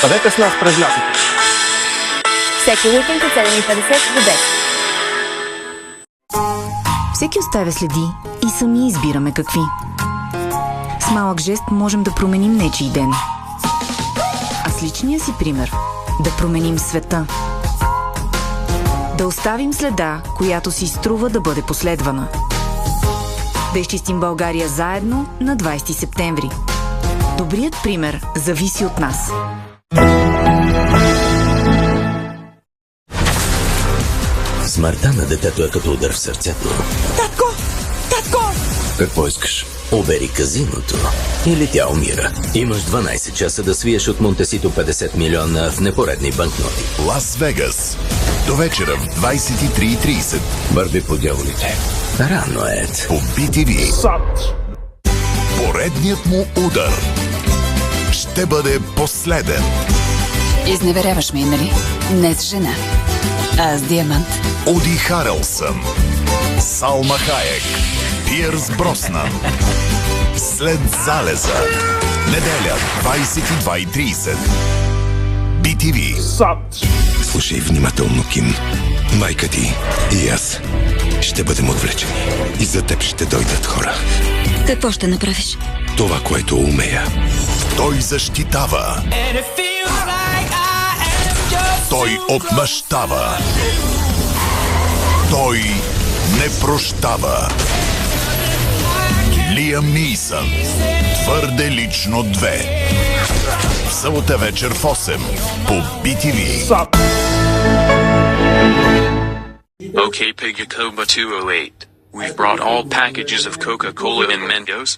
Бъдете с нас през лятото. Всеки уикенд от 7:50 до 10. Всеки оставя следи и сами избираме какви. С малък жест можем да променим нечий ден. А с личния си пример да променим света. Да оставим следа, която си струва да бъде последвана. Да изчистим България заедно на 20 септември. Добрият пример зависи от нас. Смъртта на детето е като удар в сърцето. Татко! Татко! Какво искаш? Обери казиното или тя умира. Имаш 12 часа да свиеш от Монтесито 50 милиона в непоредни банкноти. Лас Вегас. До вечера в 23:30. Бърби по дяволите. Рано е. По BTV. САД. Поредният му удар ще бъде последен. Изневеряваш ме, нали? Не с жена, а с диамант. Уди Харелсън, Салма Хаек, Пиърс Броснан. След залеза. Неделя, 22:30. BTV. САД. Слушай внимателно, Ким. Майка ти и аз ще бъдем отвлечени. И за теб ще дойдат хора. Какво ще направиш? Това, което умея. Той защитава. Той отмъщава. Той не прощава. Лиам Нийсън. Твърде лично 2. В събота вечер в 8 по BTV. САД. Okay, Pigacoba 208. We've brought all packages of Coca-Cola and Mentos.